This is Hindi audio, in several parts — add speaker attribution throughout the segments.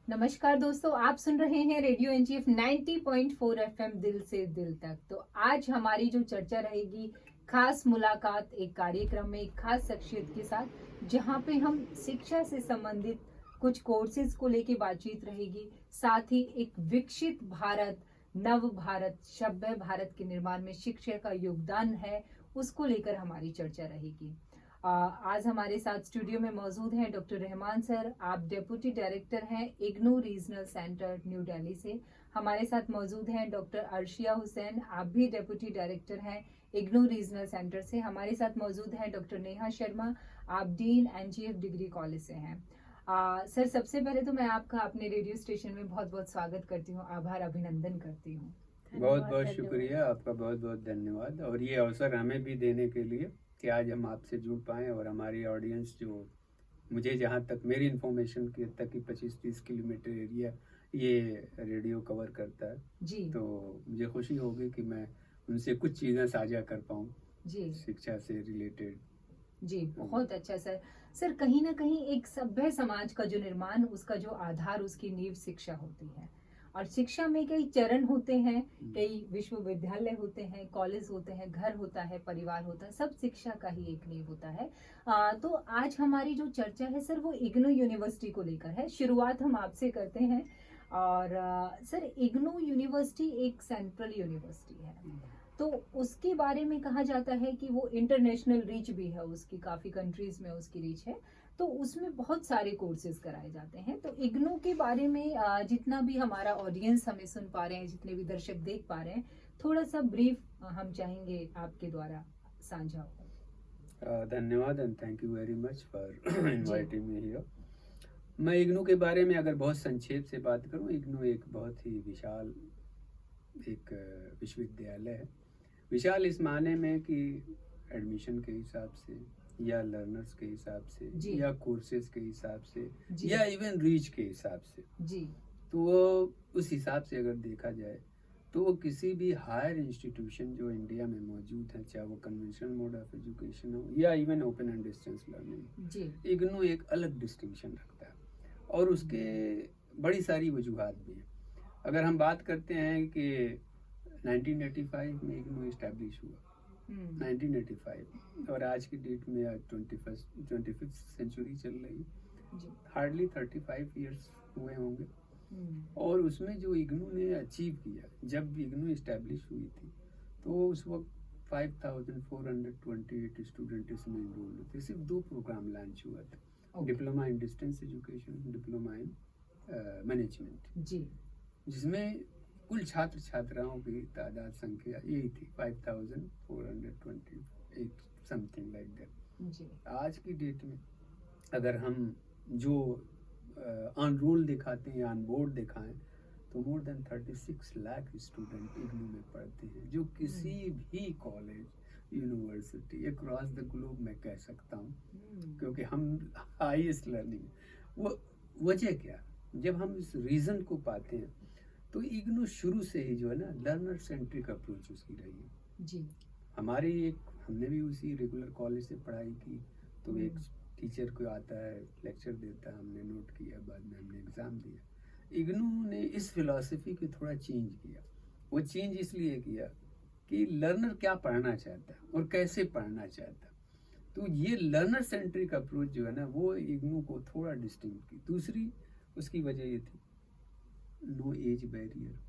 Speaker 1: नमस्कार दोस्तों, आप सुन रहे हैं रेडियो एनजीएफ 90.4 एफएम दिल से दिल तक। तो आज हमारी जो चर्चा रहेगी, खास मुलाकात एक कार्यक्रम में एक खास शख्सियत के साथ, जहां पे हम शिक्षा से संबंधित कुछ कोर्सेज को लेके बातचीत रहेगी। साथ ही एक विकसित भारत, नव भारत, सभ्य भारत के निर्माण में शिक्षा का योगदान है, उसको लेकर हमारी चर्चा रहेगी। आज हमारे साथ स्टूडियो में मौजूद हैं डॉक्टर रहमान सर। आप डेप्यूटी डायरेक्टर हैं IGNOU regional centre new Delhi से। हमारे साथ मौजूद हैं डॉक्टर अर्शिया हुसैन, आप भी डेप्यूटी डायरेक्टर हैं इग्नू रीजनल सेंटर से। हमारे साथ मौजूद हैं डॉक्टर नेहा शर्मा, आप डीन एनजीएफ डिग्री कॉलेज से हैं। सर, सबसे पहले तो मैं आपका अपने रेडियो स्टेशन में बहुत बहुत स्वागत करती हूँ, आभार अभिनंदन करती हूँ।
Speaker 2: बहुत बहुत शुक्रिया आपका, बहुत बहुत धन्यवाद। और ये अवसर हमें भी देने के लिए कि आज हम आपसे जुड़ पाएँ और हमारी ऑडियंस जो मुझे जहाँ तक मेरी इन्फॉर्मेशन की तक कि 25-30 किलोमीटर एरिया ये रेडियो कवर करता है
Speaker 1: जी,
Speaker 2: तो मुझे खुशी होगी कि मैं उनसे कुछ चीज़ें साझा कर पाऊँ
Speaker 1: जी
Speaker 2: शिक्षा से रिलेटेड।
Speaker 1: जी, बहुत अच्छा सर। सर, कहीं ना कहीं एक सभ्य समाज का जो निर्माण, उसका जो आधार, उसकी नींव शिक्षा होती है। और शिक्षा में कई चरण होते हैं, कई विश्वविद्यालय होते हैं, कॉलेज होते हैं, घर होता है, परिवार होता है, सब शिक्षा का ही एक नींव होता है। तो आज हमारी जो चर्चा है सर, वो इग्नू यूनिवर्सिटी को लेकर है। शुरुआत हम आपसे करते हैं। और सर, इग्नू यूनिवर्सिटी एक सेंट्रल यूनिवर्सिटी है, तो उसके बारे में कहा जाता है कि वो इंटरनेशनल रीच भी है, उसकी काफी कंट्रीज में उसकी रीच है। तो उसमें बहुत सारे कोर्सेज कराए जाते हैं। तो इग्नू के बारे में जितना भी हमारा ऑडियंस हमें सुन पा रहे हैं, जितने भी दर्शक देख पा रहे हैं, थोड़ा सा ब्रीफ हम चाहेंगे आपके द्वारा साझा हो।
Speaker 2: धन्यवाद and thank you very much for inviting me here. मैं इग्नू के बारे में अगर बहुत संक्षेप से बात करूं, इग्नू एक बहुत ही विशाल एक विश्वविद्यालय है। विशाल इस माने में कि एडमिशन के हिसाब से या लर्नर्स के हिसाब से
Speaker 1: जी।
Speaker 2: या कोर्सेज के हिसाब से
Speaker 1: जी।
Speaker 2: या इवन रीच के हिसाब से,
Speaker 1: जी,
Speaker 2: तो वो उस हिसाब से अगर देखा जाए तो वो किसी भी हायर इंस्टीट्यूशन जो इंडिया में मौजूद है, चाहे वो कन्वेंशनल मोड ऑफ एजुकेशन हो या even open and distance learning,
Speaker 1: जी,
Speaker 2: इग्नू एक अलग डिस्टिंक्शन रखता है और उसके बड़ी सारी वजूहात भी हैं। अगर हम बात करते हैं कि 1985 में इग्नू इस्टेब्लिश हुआ, 1985, और आज की डेट में आज 25th सेंचुरी चल रही, हार्डली 35 ईयर्स हुए होंगे। और उसमें जो इग्नू ने अचीव किया, जब इग्नू इस्टेब्लिश हुई थी तो उस वक्त 5428 स्टूडेंट इसमें इनरोल थे। सिर्फ 2 प्रोग्राम लॉन्च हुआ था, diploma in distance education, diploma in management,
Speaker 1: जी,
Speaker 2: जिसमें कुल छात्र छात्राओं की तादाद संख्या यही थी 5428 समथिंग लाइक दैट।
Speaker 1: जी,
Speaker 2: आज की डेट में अगर हम जो ऑन रोल दिखाते हैं, ऑन बोर्ड दिखाएं, तो more than 36 lakh student IGNOU में पढ़ते हैं, जो किसी भी college university across the globe में कह सकता हूँ, क्योंकि हम हाईएस्ट लर्निंग। वो वजह क्या, जब हम इस रीज़न को पाते हैं तो इग्नू शुरू से ही जो है ना लर्नर सेंट्रिक अप्रोच उसकी रही है।
Speaker 1: जी,
Speaker 2: हमारी एक हमने भी उसी रेगुलर कॉलेज से पढ़ाई की, तो एक टीचर को आता है, लेक्चर देता है, हमने नोट किया, बाद में हमने एग्ज़ाम दिया। इग्नू ने इस फिलॉसफी को थोड़ा चेंज किया। वो चेंज इसलिए किया कि लर्नर क्या पढ़ना चाहता है और कैसे पढ़ना चाहता है। तो ये लर्नर सेंट्रिक अप्रोच जो है ना, वो इग्नू को थोड़ा डिस्टिंक्ट की। दूसरी उसकी वजह ये थी, no age barrier,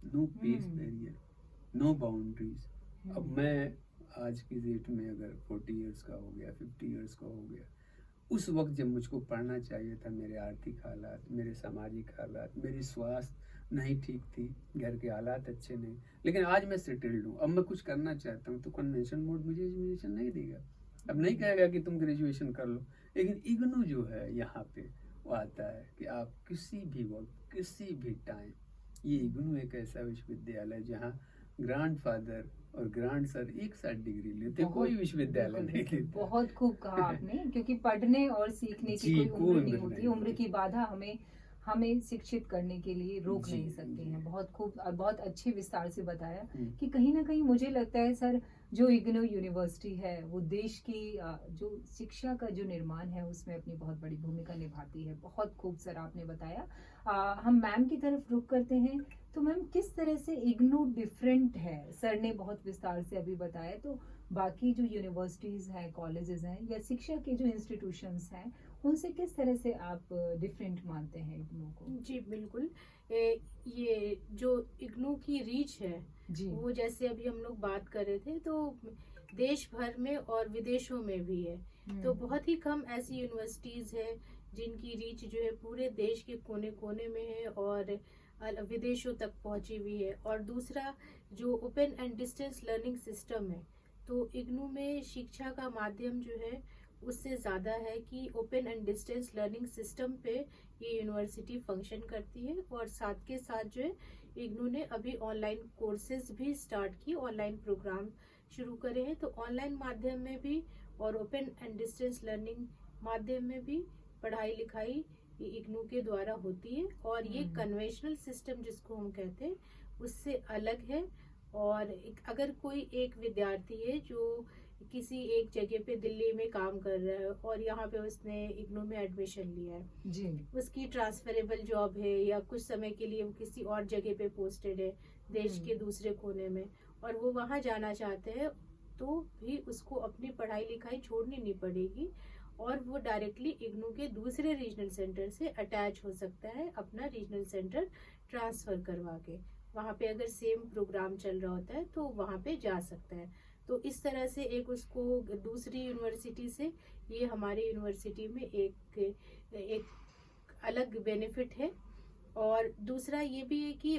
Speaker 2: no pace barrier, no boundaries. अब मैं आज की डेट में अगर 40 इयर्स का हो गया, 50 इयर्स का हो गया, उस वक्त जब मुझको पढ़ना चाहिए था, मेरे आर्थिक हालात, मेरे सामाजिक हालात, मेरी स्वास्थ्य नहीं ठीक थी, घर के हालात अच्छे नहीं, लेकिन आज मैं सेटल्ड हूँ, अब मैं कुछ करना चाहता हूँ, तो कन्वेंशन मोड मुझे एजुकेशन नहीं देगा। अब नहीं कहेगा कि तुम ग्रेजुएशन कर लो, लेकिन इग्नू जो है यहाँ पे वो आता है कि आप किसी भी वक्त, किसी भी टाइम, ये इग्नू एक ऐसा विश्वविद्यालय जहाँ ग्रैंडफादर और ग्रैंड सर एक साथ डिग्री लेते, कोई विश्वविद्यालय नहीं लेते।
Speaker 1: बहुत खूब कहा आपने, क्योंकि पढ़ने और सीखने की कोई उम्र नहीं होती। उम्र की बाधा हमें हमें शिक्षित करने के लिए रोक
Speaker 2: जी,
Speaker 1: नहीं सकते
Speaker 2: जी।
Speaker 1: हैं। बहुत खूब और बहुत अच्छे विस्तार से बताया
Speaker 2: हम्म,
Speaker 1: कि कहीं ना कहीं मुझे लगता है सर, जो इग्नू यूनिवर्सिटी है वो देश की जो शिक्षा का जो निर्माण है उसमें अपनी बहुत बड़ी भूमिका निभाती है। बहुत खूब सर आपने बताया। हम मैम की तरफ रुख करते हैं। तो मैम, किस तरह से इग्नू डिफरेंट है? सर ने बहुत विस्तार से अभी बताया, तो बाकी जो यूनिवर्सिटीज हैं, कॉलेजेस हैं, या शिक्षा के जो इंस्टीट्यूशंस हैं, उनसे किस तरह से आप डिफरेंट मानते हैं इग्नू को?
Speaker 3: जी बिल्कुल। ये जो इग्नू की रीच है,
Speaker 1: जी।
Speaker 3: वो जैसे अभी हम लोग बात कर रहे थे, तो देश भर में और विदेशों में भी है। तो बहुत ही कम ऐसी यूनिवर्सिटीज है जिनकी रीच जो है पूरे देश के कोने कोने में है और विदेशों तक पहुंची हुई है। और दूसरा, जो open and distance learning system है, तो इग्नू में शिक्षा का माध्यम जो है उससे ज़्यादा है कि open and distance learning system पे ये यूनिवर्सिटी फंक्शन करती है। और साथ के साथ जो है इग्नू ने अभी ऑनलाइन कोर्सेज भी स्टार्ट की, ऑनलाइन प्रोग्राम शुरू करे हैं। तो ऑनलाइन माध्यम में भी और ओपन एंड डिस्टेंस लर्निंग माध्यम में भी पढ़ाई लिखाई इग्नू के द्वारा होती है। और ये कन्वेंशनल सिस्टम जिसको हम कहते हैं उससे अलग है। और अगर कोई एक विद्यार्थी है जो किसी एक जगह पे दिल्ली में काम कर रहा है और यहाँ पे उसने इग्नू में एडमिशन लिया है,
Speaker 1: जी।
Speaker 3: उसकी ट्रांसफरेबल जॉब है या कुछ समय के लिए वो किसी और जगह पे पोस्टेड है देश के दूसरे कोने में, और वो वहाँ जाना चाहते हैं, तो भी उसको अपनी पढ़ाई लिखाई छोड़नी नहीं पड़ेगी और वो डायरेक्टली इग्नू के दूसरे रीजनल सेंटर से अटैच हो सकता है, अपना रीजनल सेंटर ट्रांसफर करवा के। वहाँ पे अगर सेम प्रोग्राम चल रहा होता है तो वहाँ पे जा सकता है। तो इस तरह से एक उसको दूसरी यूनिवर्सिटी से ये हमारी यूनिवर्सिटी में एक अलग बेनिफिट है। और दूसरा ये भी है कि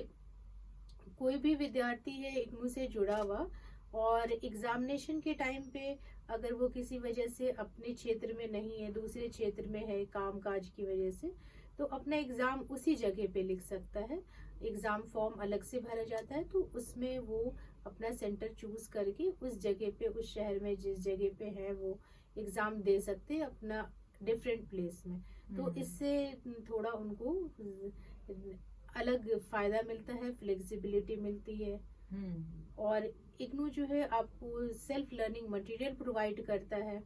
Speaker 3: कोई भी विद्यार्थी है इग्नू से जुड़ा हुआ और एग्जामिनेशन के टाइम पे अगर वो किसी वजह से अपने क्षेत्र में नहीं है, दूसरे क्षेत्र में है काम काज की वजह से, तो अपना एग्जाम उसी जगह पे लिख सकता है। एग्जाम फॉर्म अलग से भरा जाता है, तो उसमें वो अपना सेंटर चूज करके उस जगह पे, उस शहर में जिस जगह पे है वो एग्जाम दे सकते हैं अपना डिफरेंट प्लेस में। तो इससे थोड़ा उनको अलग फायदा मिलता है, फ्लेक्सिबिलिटी मिलती है। और इग्नू जो है आपको सेल्फ लर्निंग मटेरियल प्रोवाइड करता है,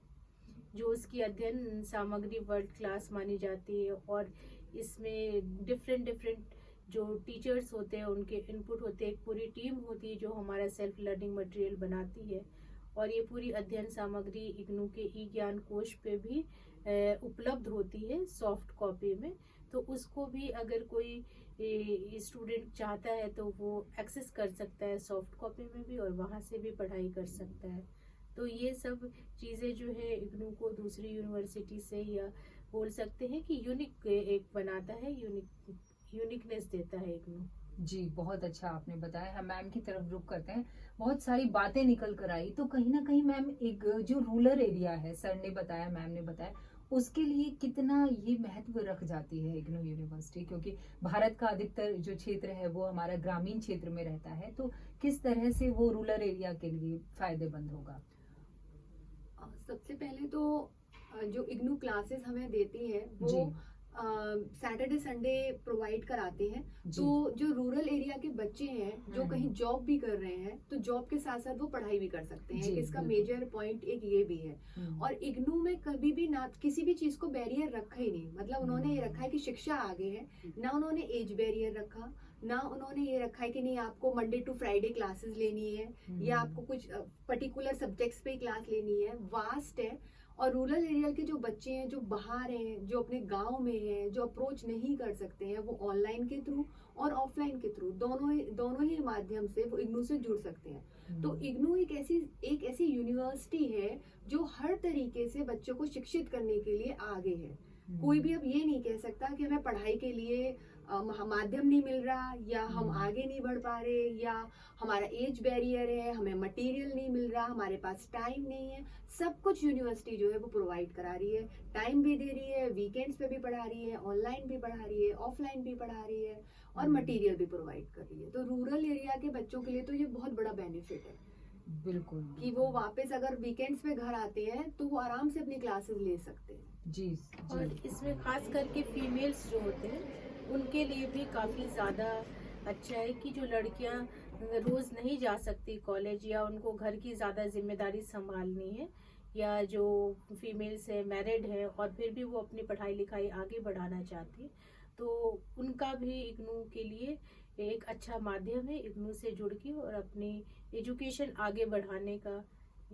Speaker 3: जो उसकी अध्ययन सामग्री वर्ल्ड क्लास मानी जाती है। और इसमें डिफरेंट जो टीचर्स होते हैं उनके इनपुट होते हैं, एक पूरी टीम होती है जो हमारा सेल्फ लर्निंग मटेरियल बनाती है। और ये पूरी अध्ययन सामग्री इग्नू के ई ज्ञान कोश पे भी उपलब्ध होती है सॉफ्ट कॉपी में। तो उसको भी अगर कोई स्टूडेंट चाहता है तो वो एक्सेस कर सकता है सॉफ्ट कॉपी में भी, और वहाँ से भी पढ़ाई कर सकता है। तो ये सब चीज़ें जो है इग्नू को दूसरी यूनिवर्सिटी से, या बोल सकते हैं कि यूनिक एक बनाता है, यूनिकनेस देता है इग्नू।
Speaker 1: जी, बहुत अच्छा आपने बताया। हम मैम की तरफ रुख करते हैं। बहुत सारी बातें निकल कर आई, तो कहीं ना कहीं मैम, एक जो रूरल एरिया है, सर ने बताया, मैम ने बताया, उसके लिए कितना ये महत्व रख जाती है इग्नू यूनिवर्सिटी? क्योंकि भारत का अधिकतर जो क्षेत्र है वो हमारा ग्रामीण क्षेत्र में रहता है, तो किस तरह से वो रूरल एरिया के लिए फायदेमंद होगा?
Speaker 4: सबसे पहले तो जो इग्नू क्लासेस हमें देती है वो
Speaker 1: जी।
Speaker 4: सैटरडे संडे प्रोवाइड कराते हैं।
Speaker 1: जी।
Speaker 4: तो जो रूरल एरिया के बच्चे हैं जो कहीं जॉब भी कर रहे हैं, तो जॉब के साथ साथ वो पढ़ाई भी कर सकते हैं।
Speaker 1: जी,
Speaker 4: इसका
Speaker 1: बिल्कुल।
Speaker 4: मेजर पॉइंट एक ये भी है। और इग्नू में कभी भी ना किसी भी चीज को बैरियर रखा ही नहीं। मतलब उन्होंने ये रखा है कि शिक्षा आगे है, ना उन्होंने एज बैरियर रखा, ना उन्होंने ये रखा है कि नहीं आपको मंडे टू फ्राइडे क्लासेस लेनी है या आपको कुछ पर्टिकुलर सब्जेक्ट्स पे क्लास लेनी है। वास्ट है। और रूरल एरिया के जो बच्चे हैं, जो बाहर हैं, जो अपने गांव में हैं, जो अप्रोच नहीं कर सकते हैं, वो ऑनलाइन के थ्रू और ऑफलाइन के थ्रू दोनों ही माध्यम से वो इग्नू से जुड़ सकते हैं। तो इग्नू एक ऐसी यूनिवर्सिटी है जो हर तरीके से बच्चों को शिक्षित करने के लिए आगे है। कोई भी अब ये नहीं कह सकता कि हमें पढ़ाई के लिए माध्यम नहीं मिल रहा, या हम आगे नहीं बढ़ पा रहे, या हमारा एज बैरियर है, हमें मटेरियल नहीं मिल रहा, हमारे पास टाइम नहीं है। सब कुछ यूनिवर्सिटी जो है वो प्रोवाइड करा रही है। टाइम भी दे रही है, वीकेंड्स पे भी पढ़ा रही है, ऑनलाइन भी पढ़ा रही है, ऑफलाइन भी पढ़ा रही है, और मटेरियल भी प्रोवाइड कर रही है। तो रूरल एरिया के बच्चों के लिए तो ये बहुत बड़ा बेनिफिट है।
Speaker 1: बिल्कुल।
Speaker 4: कि वो वापस अगर वीकेंड्स पे घर आते हैं तो वो आराम से अपनी क्लासेस ले सकते हैं।
Speaker 1: जी।
Speaker 3: और इसमें खास करके फीमेल्स जो होते हैं उनके लिए भी काफ़ी ज़्यादा अच्छा है कि जो लड़कियां रोज़ नहीं जा सकती कॉलेज, या उनको घर की ज़्यादा जिम्मेदारी संभालनी है, या जो फीमेल्स है मैरिड है और फिर भी वो अपनी पढ़ाई लिखाई आगे बढ़ाना चाहती है, तो उनका भी इग्नू के लिए एक अच्छा माध्यम है। इग्नू से जुड़ के और अपनी एजुकेशन आगे बढ़ाने का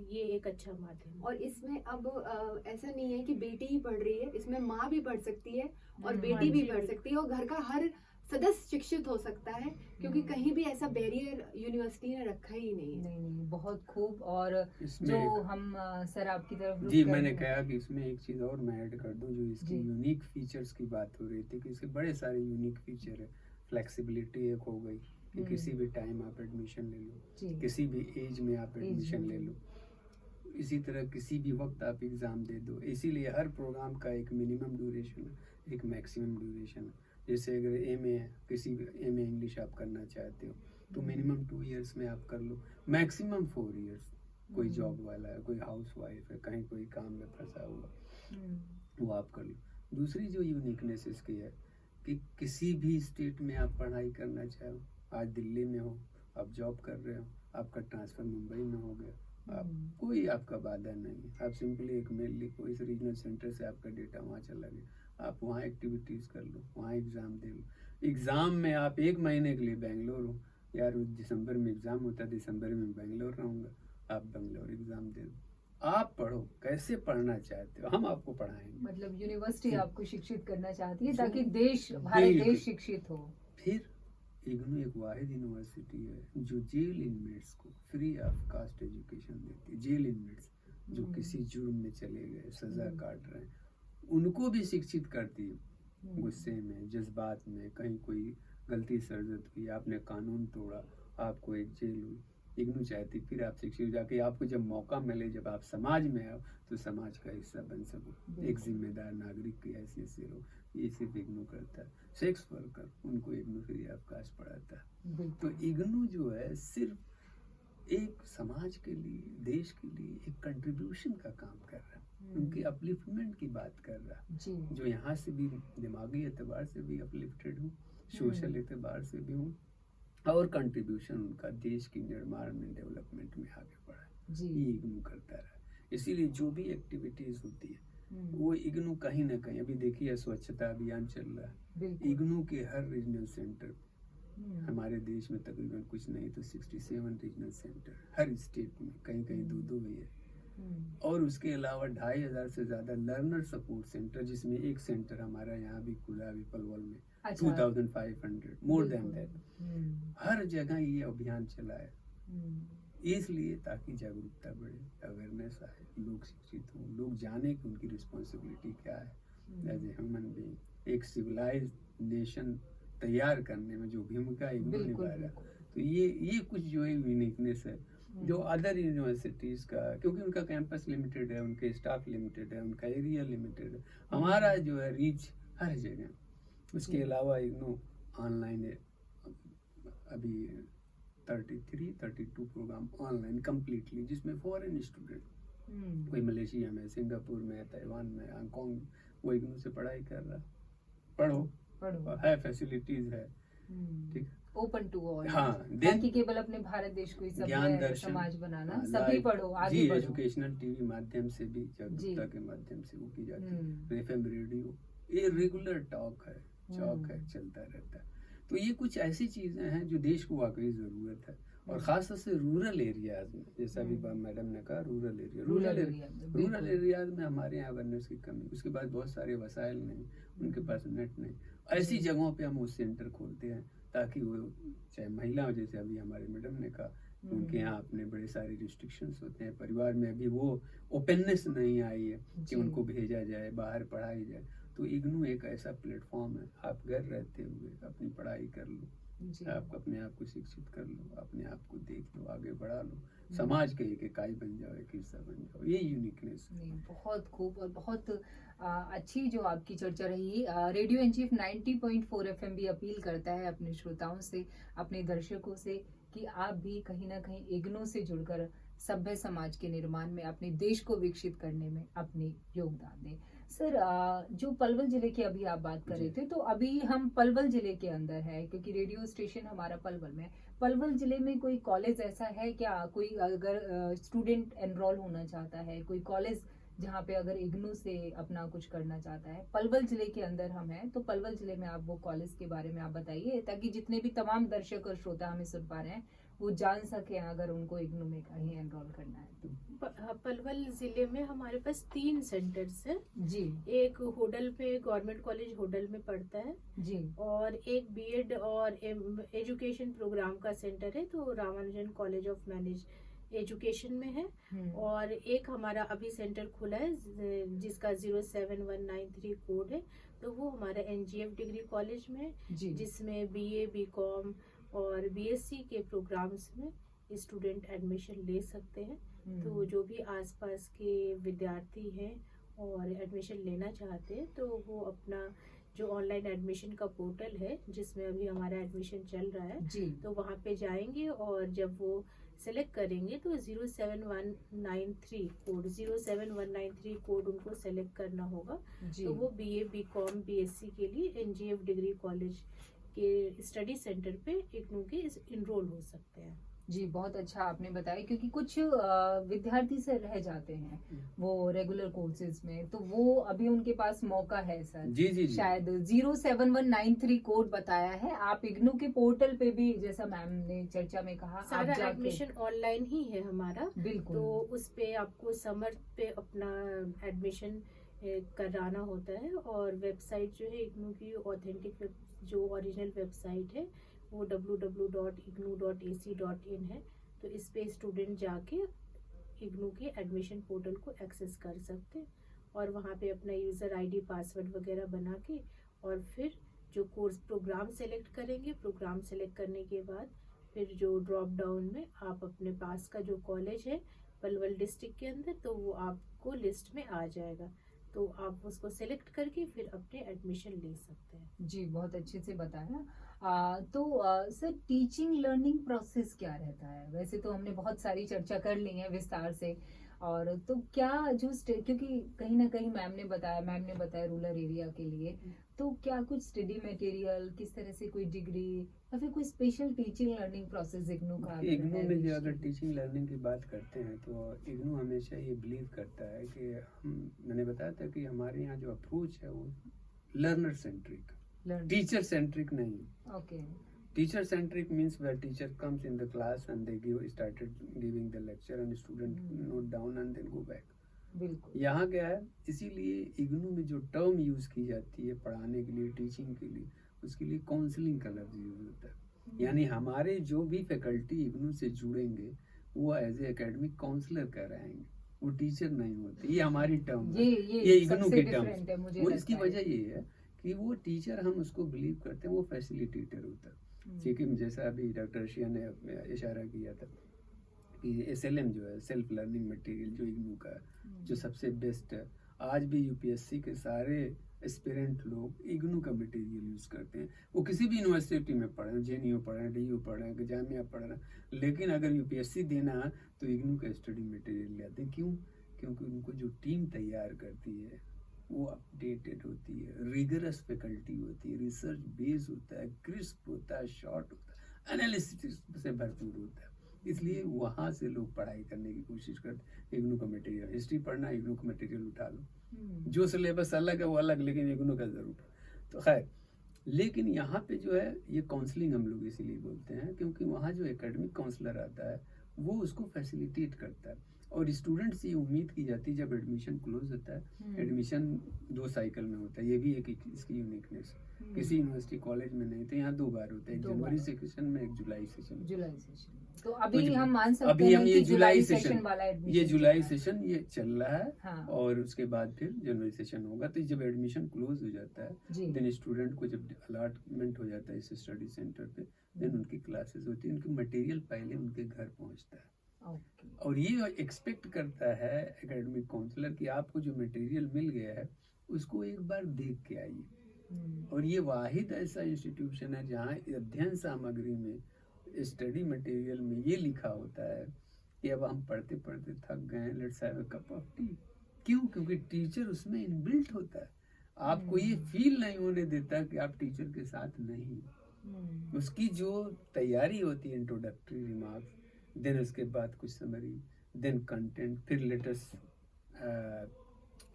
Speaker 3: ये एक अच्छा माध्यम है।
Speaker 4: और इसमें अब ऐसा नहीं है कि बेटी ही पढ़ रही है, इसमें माँ भी पढ़ सकती है और
Speaker 1: हाँ
Speaker 4: बेटी भी
Speaker 3: जी,
Speaker 4: पढ़ सकती है, और घर का हर सदस्य शिक्षित हो सकता है, क्योंकि कहीं भी ऐसा बैरियर यूनिवर्सिटी ने रखा ही नहीं है।
Speaker 1: नहीं नहीं, बहुत खूब। और
Speaker 2: इसमें
Speaker 1: जो
Speaker 2: एक-
Speaker 1: हम सर आपकी तरफ रुख
Speaker 2: जी
Speaker 1: कर
Speaker 2: मैंने
Speaker 1: रहे हैं।
Speaker 2: कहा कि इसमें एक चीज़ और मैं ऐड कर दूं, जो इसकी
Speaker 1: जी।
Speaker 2: यूनिक फीचर्स की बात हो रही थी कि इसके बड़े सारे यूनिक फीचर है। फ्लेक्सिबिलिटी एक हो गई कि किसी भी टाइम आप एडमिशन ले लो,
Speaker 1: जी
Speaker 2: किसी भी एज में आप
Speaker 1: Age
Speaker 2: एडमिशन
Speaker 1: में।
Speaker 2: ले लो, इसी तरह किसी भी वक्त आप एग्ज़ाम दे दो। इसीलिए हर प्रोग्राम का एक मिनिमम ड्यूरेशन है, एक मैक्सिमम ड्यूरेशन है। जैसे अगर एम ए किसी भी एम ए इंग्लिश आप करना चाहते हो तो मिनिमम 2 इयर्स में आप कर लो, मैक्सिमम 4 इयर्स। कोई जॉब वाला है, कोई हाउस वाइफ है, कहीं कोई काम में फंसा हुआ, वो आप कर लो। दूसरी जो यूनिकनेस इसकी है कि किसी भी स्टेट में आप पढ़ाई करना चाहो, आज दिल्ली में हो, आप जॉब कर रहे हो, आपका ट्रांसफ़र मुंबई में हो गया, आप कोई आपका बाधा नहीं है। आप सिंपली एक मेल लिखो, इस रीजनल सेंटर से आपका डेटा वहाँ चला गया, आप वहाँ एक्टिविटीज़ कर लो, वहाँ एग्ज़ाम दे लो। एग्ज़ाम में आप 1 महीने के लिए बेंगलोर हो, यार दिसंबर में एग्ज़ाम होता है, दिसंबर में बेंगलोर रहूँगा, आप बेंगलोर एग्ज़ाम दे दो। आप पढ़ो, कैसे पढ़ना चाहते हो हम आपको पढ़ाएंगे।
Speaker 1: मतलब यूनिवर्सिटी
Speaker 2: जी।
Speaker 1: आपको शिक्षित करना चाहती है
Speaker 2: जी।
Speaker 1: ताकि देश, भारत
Speaker 2: बिल्कुल।
Speaker 1: देश शिक्षित हो।
Speaker 2: फिर इग्नू एक वाहिद यूनिवर्सिटी है जो जेल इनमेट्स को फ्री ऑफ कास्ट एजुकेशन देती है। जेल इनमेट्स जो किसी जुर्म में चले गए, सज़ा काट रहे हैं, उनको भी शिक्षित करती है। गुस्से में, जज्बात में, कहीं कोई गलती सर्जत हुई, आपने कानून तोड़ा, आपको एक जेल हुई, इग्नू चाहती फिर आप शिक्षित जाके आपको जब मौका मिले, जब आप समाज में आओ तो समाज का हिस्सा बन सको, एक जिम्मेदार नागरिक की हैसियत से रहो। ये सिर्फ इग्नू करता है। सेक्स वर्कर उनको इग्नू फ्री ऑफ कास्ट पढ़ाता है। तो इग्नू जो है सिर्फ एक समाज के लिए, देश के लिए एक कंट्रीब्यूशन का काम कर रहा है, उनकी अपलिफ्टमेंट की बात कर रहा है।
Speaker 1: जी
Speaker 2: जो यहाँ से भी दिमागी एतबार से भी अपलिफ्टेड हूँ, सोशल एतबार से भी हूँ, और कंट्रीब्यूशन उनका देश की निर्माण में, डेवलपमेंट में आगे बढ़ा है।
Speaker 1: जी
Speaker 2: ये इग्नू करता रहा है। इसीलिए जो भी एक्टिविटीज़ होती है वो इग्नू कहीं ना कहीं, अभी देखिए स्वच्छता अभियान चल रहा है,
Speaker 1: बिल्कुल।
Speaker 2: इग्नू के हर रीजनल सेंटर, हमारे देश में तकरीबन कुछ नहीं तो 67 रीजनल सेंटर, हर स्टेट में कहीं कहीं 2-2 भी है। और उसके अलावा 2500 से ज़्यादा लर्नर सपोर्ट सेंटर, जिसमें एक सेंटर हमारा यहाँ भी खुला है पलवल में,
Speaker 1: अच्छा।
Speaker 2: 2500 मोर देन
Speaker 1: बिल्कुल।
Speaker 2: दैट। हर जगह ये अभियान चला है, इसलिए ताकि जागरूकता बढ़े, अवेयरनेस आए, लोग शिक्षित हों, लोग जाने कि उनकी रिस्पॉन्सिबिलिटी क्या है एज ए ह्यूमन बीइंग। एक सिविलाइज नेशन तैयार करने में जो भूमिका इग्नू निभा रहा है, तो ये कुछ जो है यूनिकनेस है जो अदर यूनिवर्सिटीज़ का, क्योंकि उनका कैंपस लिमिटेड है, उनके स्टाफ लिमिटेड है, उनका एरिया लिमिटेड है। हमारा जो है रीच हर जगह। उसके अलावा इग्नू ऑनलाइन है, अभी 32 प्रोग्राम ऑनलाइन कम्प्लीटली, जिसमें फॉरेन स्टूडेंट, कोई मलेशिया में, सिंगापुर में, ताइवान में, हांगकॉन्ग, वो इग्नू से पढ़ाई कर रहा। पढ़ो है, फैसिलिटीज है, ठीक,
Speaker 1: ओपन टू ऑल।
Speaker 2: हाँ।
Speaker 1: ताकि केवल अपने भारत देश को ही
Speaker 2: ज्ञान
Speaker 1: सभ्य
Speaker 2: दर्शन,
Speaker 1: समाज बनाना,
Speaker 2: हाँ,
Speaker 1: सभी
Speaker 2: लाइव,
Speaker 1: पढ़ो, आगे
Speaker 2: जी,
Speaker 1: बढ़ो।
Speaker 2: एजुकेशनल टीवी माध्यम से भी, जागरूकता के माध्यम से वो की जाती है। एफएम रेडियो, ये रेगुलर टॉक है, चौक है, चलता रहता है। तो ये कुछ ऐसी चीजें हैं जो देश को वाकई जरूरत है, और खासतौर से रूरल एरियाज में, जैसा अभी मैडम ने कहा, रूरल एरियाज में हमारे यहाँ अवेयरनेस की कमी, उसके बाद बहुत सारे वसाइल नहीं, उनके पास नेट नहीं, ऐसी जगहों पे हम वो सेंटर खोलते हैं ताकि वो, चाहे महिला हो, जैसे अभी हमारे मैडम ने कहा, उनके यहाँ अपने बड़े सारे रिस्ट्रिक्शंस होते हैं, परिवार में अभी वो ओपननेस नहीं आई है कि उनको भेजा जाए, बाहर पढ़ाई जाए। तो इग्नू एक ऐसा प्लेटफॉर्म है, आप घर रहते हुए अपनी पढ़ाई कर लो, आप अपने आप को शिक्षित कर लो, अपने आप को देख लो, आगे बढ़ा लो, समाज के एक इकाई बन जाओ, एक हिस्सा बन जाओ। ये यूनिकनेस है।
Speaker 1: बहुत खूब और बहुत अच्छी जो आपकी चर्चा रही। रेडियो इन चीफ 90.4 FM भी अपील करता है अपने श्रोताओं से, अपने दर्शकों से, कि आप भी कहीं ना कहीं इग्नू से जुड़कर सभ्य समाज के निर्माण में, अपने देश को विकसित करने में अपनी योगदान दें। सर जो पलवल जिले की अभी आप बात कर रहे
Speaker 2: जी।
Speaker 1: थे, तो अभी हम पलवल जिले के अंदर है क्योंकि रेडियो स्टेशन हमारा पलवल में है। पलवल जिले में कोई कॉलेज ऐसा है क्या, कोई अगर स्टूडेंट एनरोल होना चाहता है, कोई कॉलेज जहाँ पे अगर इग्नू से अपना कुछ करना चाहता है? पलवल जिले के अंदर हम हैं, तो पलवल जिले में आप वो कॉलेज के बारे में आप बताइए, ताकि जितने भी तमाम दर्शक और श्रोता हमें सुन पा रहे हैं वो जान सके अगर उनको इग्नू में कहीं एनरोल करना है तो।
Speaker 3: पलवल जिले में हमारे पास 3 सेंटर्स हैं।
Speaker 1: जी
Speaker 3: एक होडल में, गवर्नमेंट कॉलेज होडल में पड़ता है,
Speaker 1: जी
Speaker 3: और एक बीएड और एजुकेशन प्रोग्राम का सेंटर है तो Ramanujan college of manage education में है। और एक हमारा अभी सेंटर खुला है जिसका 07193 कोड है, तो वो हमारा एनजीएफ डिग्री कॉलेज में है,
Speaker 1: जी
Speaker 3: जिसमें बीए, बीकॉम और बीएससी के प्रोग्राम्स में स्टूडेंट एडमिशन ले सकते हैं। तो जो भी आसपास के विद्यार्थी हैं और एडमिशन लेना चाहते हैं तो वो अपना जो ऑनलाइन एडमिशन का पोर्टल है जिसमें अभी हमारा एडमिशन चल रहा है,
Speaker 1: जी
Speaker 3: तो वहाँ पे जाएंगे और जब वो सेलेक्ट करेंगे तो 07193 कोड उनको सेलेक्ट करना होगा।
Speaker 1: जी
Speaker 3: तो वो बीए, बीकॉम, बीएससी के लिए एनजीएफ डिग्री कॉलेज के स्टडी सेंटर पे इग्नू के इनरोल हो सकते हैं।
Speaker 1: जी बहुत अच्छा आपने बताया, क्योंकि कुछ विद्यार्थी से रह जाते हैं वो रेगुलर कोर्सेज में, तो वो अभी उनके पास मौका है सर।
Speaker 2: जी जी जी।
Speaker 1: शायद 07193 कोड बताया है, आप इग्नू के पोर्टल पे भी, जैसा मैम ने चर्चा में कहा, आप
Speaker 3: सारा
Speaker 1: जाके
Speaker 3: एडमिशन ऑनलाइन ही है हमारा,
Speaker 1: बिल्कुल
Speaker 3: तो उस पे आपको समर पे अपना एडमिशन कराना होता है। और वेबसाइट जो है इग्नू की ऑथेंटिक जो ओरिजिनल वेबसाइट है वो www.ignu.ac.in है, तो इस पे स्टूडेंट जाके इग्नू के एडमिशन पोर्टल को एक्सेस कर सकते हैं और वहाँ पे अपना यूज़र आईडी, पासवर्ड वगैरह बना के और फिर जो कोर्स प्रोग्राम सेलेक्ट करेंगे, प्रोग्राम सेलेक्ट करने के बाद फिर जो ड्रॉप डाउन में आप अपने पास का जो कॉलेज है पलवल डिस्ट्रिक्ट के अंदर, तो वो आपको लिस्ट में आ जाएगा, तो आप उसको सेलेक्ट करके फिर अपने एडमिशन ले सकते हैं।
Speaker 1: जी बहुत अच्छे से बताया। सर टीचिंग लर्निंग प्रोसेस क्या रहता है? वैसे तो हमने बहुत सारी चर्चा कर ली है विस्तार से, और तो क्या जो क्योंकि कहीं ना कहीं मैम ने बताया रूरल एरिया के लिए, तो क्या कुछ स्टडी मटेरियल, किस तरह से कोई डिग्री या फिर कोई special teaching learning process IGNOU का अगर
Speaker 2: इग्नू
Speaker 1: है
Speaker 2: में जो
Speaker 1: देश
Speaker 2: अगर
Speaker 1: के?
Speaker 2: टीचिंग लर्निंग की बात करते हैं तो इग्नू हमेशा ये बिलीव करता है कि मैंने बताया था कि हमारे यहाँ जो अप्रोच है वो learner centric,
Speaker 1: Learn-
Speaker 2: teacher centric नहीं।
Speaker 1: Okay.
Speaker 2: Teacher centric means where teacher comes in the class and they started giving the lecture and student note down and then go back.
Speaker 1: बिल्कुल।
Speaker 2: यहाँ क्या है, इसीलिए इग्नू में जो टर्म यूज की जाती है पढ़ाने के लिए, टीचिंग के लिए, उसके लिए काउंसलिंग का लफ्ज यूज होता है। यानी हमारे जो भी फैकल्टी इग्नू से जुड़ेंगे वो एज ए एकेडमिक काउंसलर कराएंगे, वो टीचर नहीं होते। ये हमारी टर्म है, ये इग्नू
Speaker 1: सबसे
Speaker 2: की टर्म
Speaker 1: different है, मुझे
Speaker 2: वो।
Speaker 1: लगता
Speaker 2: इसकी
Speaker 1: है।
Speaker 2: वजह ये है कि वो टीचर, हम उसको बिलीव करते हैं, वो फैसिलिटेटर होता है। ठीक है, जैसा अभी डॉक्टर अर्शिया ने इशारा किया था कि SLM जो है, सेल्फ लर्निंग मटेरियल, जो इग्नू का जो सबसे बेस्ट है, आज भी यूपीएससी के सारे एस्पिरेंट लोग इग्नू का मटेरियल यूज़ करते हैं। वो किसी भी यूनिवर्सिटी में पढ़े, JNU पढ़े, DU पढ़े, जामिया पढ़े, लेकिन अगर यूपीएससी देना है तो इग्नू का स्टडी मटेरियल लेते हैं। क्यों? क्योंकि उनको जो टीम तैयार करती है वो अपडेटेड होती है, रिगरस फैकल्टी होती है, रिसर्च बेस होता है, क्रिस्प होता है, शॉर्ट होता है, एनालिसिस से भरपूर होता है। इसलिए वहाँ से लोग पढ़ाई करने की कोशिश करते हैं। इग्नू का मटेरियल, हिस्ट्री पढ़ना, इग्नू का मटेरियल उठा लो, जो सिलेबस अलग है वो अलग, लेकिन इग्नू का जरूर। तो खैर, लेकिन यहाँ पे जो है ये काउंसलिंग हम लोग इसीलिए बोलते हैं क्योंकि वहाँ जो एकेडमिक काउंसलर आता है वो उसको फैसिलिटेट करता है, और स्टूडेंट से ये उम्मीद की जाती है जब एडमिशन क्लोज होता है, एडमिशन 2 साइकिल में होता है, ये भी एक इसकी यूनिकनेस है। किसी यूनिवर्सिटी कॉलेज में नहीं, तो यहाँ 2 बार होता है, एक जनवरी सेशन में, एक जुलाई सेशन में।
Speaker 1: जुलाई सेशन। तो अभी हम मान सकते
Speaker 2: अभी हम
Speaker 1: हैं
Speaker 2: ये
Speaker 1: कि
Speaker 2: जुलाई
Speaker 1: सेशन
Speaker 2: सेशन
Speaker 1: वाला एडमिशन,
Speaker 2: ये जुलाई सेशन ये चल रहा है,
Speaker 1: हाँ।
Speaker 2: और उसके बाद फिर जनवरी सेशन होगा। तो जब एडमिशन क्लोज हो जाता है,
Speaker 1: जी।
Speaker 2: देन स्टूडेंट को जब अलॉटमेंट हो जाता है इस स्टडी सेंटर पे, देन उनकी क्लासेस होती है, उनकी मटेरियल पहले उनके घर पहुंचता है।
Speaker 1: ओके।
Speaker 2: और ये एक्सपेक्ट करता है एकेडमिक काउंसलर कि आपको जो मटेरियल मिल गया है उसको एक बार देख के आइए। और ये वाहिद ऐसा इंस्टीट्यूशन है जहाँ अध्ययन सामग्री में, स्टडी मटेरियल में ये लिखा होता है कि अब हम पढ़ते पढ़ते थक गए, let's have a cup of T, क्यों? क्योंकि टीचर उसमें इनबिल्ट होता है, आपको ये फील नहीं होने देता कि आप टीचर के साथ नहीं हो। उसकी जो तैयारी होती है, इंट्रोडक्टरी रिमार्क्स, देन उसके बाद कुछ समरी, देन कंटेंट, फिर लेटेस्ट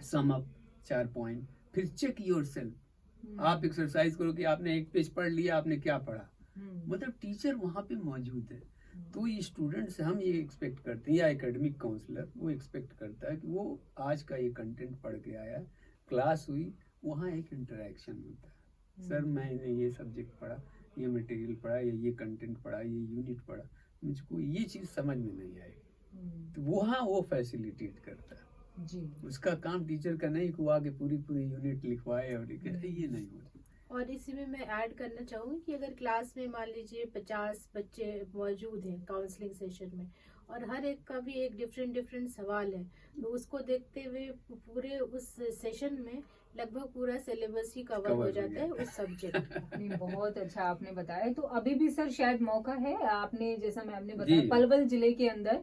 Speaker 2: सम अप 4 पॉइंट, फिर चेक योरसेल्फ। आप एक्सरसाइज करो कि आपने एक पेज पढ़ लिया, आपने क्या पढ़ा, मतलब टीचर वहाँ पे मौजूद है। तो ये स्टूडेंट से हम ये एक्सपेक्ट करते हैं, या एकेडमिक काउंसलर वो एक्सपेक्ट करता है कि वो आज का ये कंटेंट पढ़ के आया, क्लास हुई, वहाँ एक इंटरेक्शन होता है। सर मैंने ये सब्जेक्ट पढ़ा, ये मटेरियल पढ़ा, या ये कंटेंट पढ़ा, ये यूनिट पढ़ा, मुझको ये चीज़ समझ में नहीं आई, तो वहाँ वो फैसिलिटेट करता है
Speaker 1: जी।
Speaker 2: उसका काम टीचर का नहीं कि वो आगे पूरी यूनिट लिखवाए और ये नहीं होता।
Speaker 3: और इसी में मैं ऐड करना चाहूँगी कि अगर क्लास में मान लीजिए 50 बच्चे मौजूद हैं काउंसलिंग सेशन में, और हर एक का भी एक डिफरेंट सवाल है, तो उसको देखते हुए पूरे उस सेशन में लगभग पूरा सिलेबस ही कवर हो जाता है उस सब्जेक्ट का।
Speaker 1: नहीं, बहुत अच्छा आपने बताया। तो अभी भी सर शायद मौका है, आपने जैसा मैम ने बताया
Speaker 2: जी।
Speaker 1: पलवल जिले के अंदर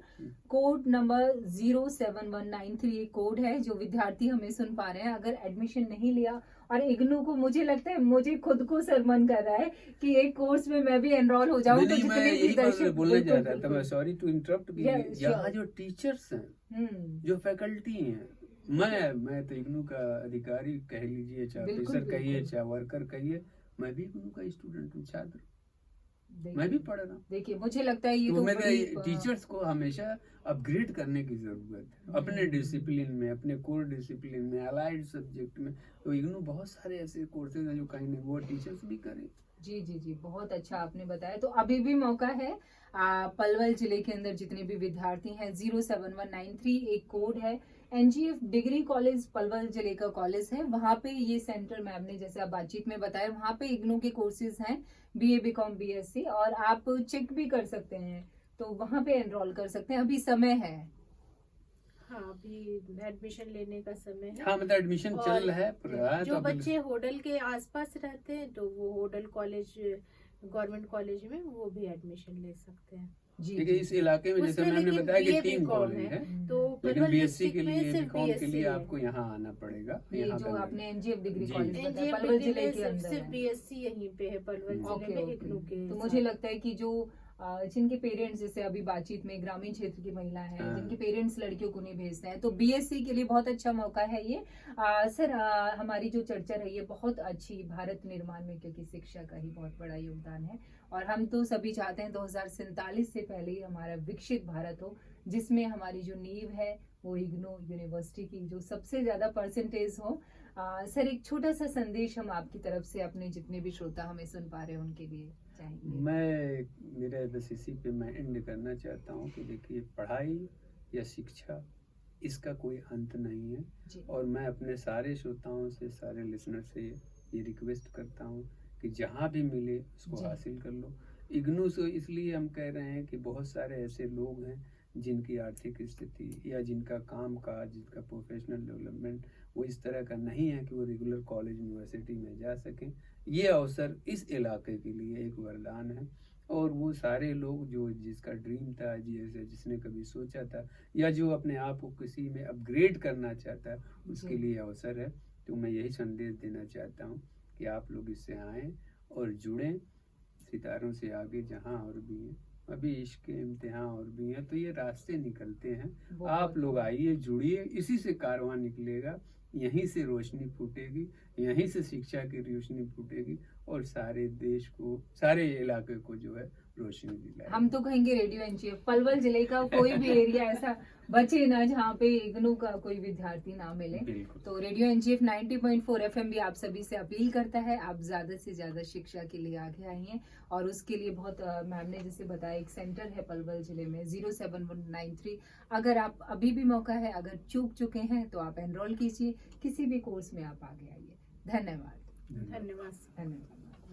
Speaker 1: कोड नंबर 07193 एक कोड है जो विद्यार्थी हमें सुन पा रहे हैं, अगर एडमिशन नहीं लिया और इग्नू को, मुझे लगता है मुझे खुद को सर मन कर रहा है कि एक कोर्स में मैं भी एनरोल हो जाऊं। तो
Speaker 2: नहीं, मैं
Speaker 1: जितने भी
Speaker 2: यही बात
Speaker 1: दर्शक,
Speaker 2: बोलने जा
Speaker 1: बिल्कुल,
Speaker 2: रहा था, मैं सॉरी टू इंटरप्ट,
Speaker 1: Yeah,
Speaker 2: यहाँ
Speaker 1: sure.
Speaker 2: जो टीचर्स हैं, जो फैकल्टी हैं, मैं तो इग्नू का अधिकारी कह लीजिए, चाहे
Speaker 1: बिल्कुल,
Speaker 2: ऑफिसर कहिए,
Speaker 1: बिल्कुल।
Speaker 2: चाहे वर्कर कहिए, मैं भी इग्नू का स्टूडेंट हूँ, छात्र,
Speaker 1: देखिए-
Speaker 2: मैं भी पढ़ रहा हूँ।
Speaker 1: देखिए मुझे लगता है ये
Speaker 2: तो
Speaker 1: तो
Speaker 2: मेरे
Speaker 1: बड़ी-
Speaker 2: टीचर्स को हमेशा अपग्रेड करने की जरूरत है, अपने डिसिप्लिन में, अपने कोर डिसिप्लिन में, अलाइड सब्जेक्ट में। तो इग्नू बहुत सारे ऐसे कोर्सेज हैं जो कहीं नहीं, वो टीचर्स भी करें।
Speaker 1: जी जी जी, बहुत अच्छा आपने बताया। तो अभी भी मौका है, पलवल जिले के अंदर जितने भी विद्यार्थी हैं, 07193 एक कोड है, एनजीएफ डिग्री कॉलेज पलवल जिले का कॉलेज है, वहाँ पे ये सेंटर मैम ने जैसे आप बातचीत में बताया, वहाँ पे इग्नू के कोर्सेज हैं, बीए बीकॉम बीएससी, और आप चेक भी कर सकते हैं, तो वहाँ पे एनरोल कर सकते हैं, अभी समय है।
Speaker 3: हाँ, अभी एडमिशन लेने का समय है।
Speaker 2: हाँ, मतलब एडमिशन
Speaker 3: और
Speaker 2: चल रहा है,
Speaker 3: जो
Speaker 2: तो
Speaker 3: बच्चे होडल के आसपास रहते हैं तो वो होडल कॉलेज, गवर्नमेंट कॉलेज में वो भी एडमिशन ले सकते हैं।
Speaker 1: जी
Speaker 2: ठीक है। इस इलाके में जैसे
Speaker 3: उसमें
Speaker 2: मैंने
Speaker 3: लेकिन
Speaker 2: बताया कि
Speaker 3: BA
Speaker 2: 3
Speaker 3: BCom
Speaker 2: कॉलेज
Speaker 3: है,
Speaker 2: है,
Speaker 3: तो
Speaker 2: लेकिन
Speaker 3: पलवल
Speaker 2: बीएससी के
Speaker 3: डिस्ट्रिक्ट में
Speaker 2: लिए,
Speaker 3: सिर्फ
Speaker 2: बीकॉम के
Speaker 3: BSc
Speaker 2: लिए
Speaker 3: है।
Speaker 2: आपको यहाँ आना पड़ेगा।
Speaker 1: ये
Speaker 2: यहाँ
Speaker 1: जो
Speaker 2: का
Speaker 1: आपने एनजीएफ डिग्री
Speaker 2: जी।
Speaker 1: कॉलेज बताया
Speaker 3: एनजीएफ
Speaker 1: पलवल
Speaker 3: डिग्री
Speaker 1: जिले
Speaker 3: में
Speaker 1: के अंदर
Speaker 3: सिर्फ
Speaker 1: है।
Speaker 3: बीएससी यहीं पे है, पलवल जिले
Speaker 1: ओके
Speaker 3: में
Speaker 1: ओके,
Speaker 3: इग्नू के
Speaker 1: तो
Speaker 3: साथ।
Speaker 1: मुझे लगता है कि जो जिनके पेरेंट्स, जैसे अभी बातचीत में ग्रामीण क्षेत्र की महिला है,
Speaker 2: हाँ।
Speaker 1: जिनके पेरेंट्स लड़कियों को नहीं भेजते हैं, तो बीएससी के लिए बहुत अच्छा मौका है ये। सर हमारी जो चर्चा रही है बहुत अच्छी भारत निर्माण में, क्योंकि शिक्षा का ही बहुत बड़ा योगदान है, और हम तो सभी चाहते हैं 2047 से पहले ही हमारा विकसित भारत हो, जिसमें हमारी जो नींव है वो इग्नू यूनिवर्सिटी की जो सबसे ज्यादा परसेंटेज हो। सर एक छोटा सा संदेश हम आपकी तरफ से अपने जितने भी श्रोता हमें सुन पा रहे हैं उनके लिए चाहेंगे।
Speaker 2: मैं मेरे बस इसी पे मैं एंड करना चाहता हूँ कि देखिए, पढ़ाई या शिक्षा इसका कोई अंत नहीं है,
Speaker 1: जी।
Speaker 2: और मैं अपने सारे श्रोताओं से, सारे लिसनर से ये रिक्वेस्ट करता हूँ कि जहाँ भी मिले उसको
Speaker 1: जी।
Speaker 2: हासिल कर लो। इग्नू से इसलिए हम कह रहे हैं कि बहुत सारे ऐसे लोग हैं जिनकी आर्थिक स्थिति या जिनका काम काज, जिनका प्रोफेशनल डेवलपमेंट वो इस तरह का नहीं है कि वो रेगुलर कॉलेज यूनिवर्सिटी में जा सकें। ये अवसर इस इलाके के लिए एक वरदान है, और वो सारे लोग जो जिसका ड्रीम था, जिसने कभी सोचा था, या जो अपने आप को किसी में अपग्रेड करना चाहता है, उसके
Speaker 1: जी।
Speaker 2: लिए अवसर है। तो मैं यही संदेश देना चाहता हूँ कि आप लोग इससे आएँ और जुड़ें सितारों से आगे, जहाँ और भी हैं, अभी इश्क के इम्तिहान और भी हैं, तो ये रास्ते निकलते हैं। आप लोग आइए, जुड़िए, इसी से कारवां निकलेगा, यहीं से रोशनी फूटेगी, यहीं से शिक्षा की रोशनी फूटेगी, और सारे देश को, सारे इलाके को जो है रोशनी दिलाएगी।
Speaker 1: हम तो कहेंगे रेडियो एनजीएफ पलवल जिले का कोई भी एरिया ऐसा बचे ना जहाँ पे इग्नू का कोई विद्यार्थी ना मिले।
Speaker 2: बिल्कुल।
Speaker 1: तो रेडियो एनजीएफ 90.4 एफएम भी आप सभी से अपील करता है, आप ज्यादा से ज्यादा शिक्षा के लिए आगे आइए, और उसके लिए बहुत मैम ने जैसे बताया एक सेंटर है पलवल जिले में 07193। अगर आप अभी भी मौका है, अगर चूक चुके हैं तो आप एनरोल कीजिए, किसी भी कोर्स में आप आगे आइए। धन्यवाद।
Speaker 3: धन्यवाद।
Speaker 1: धन्यवाद।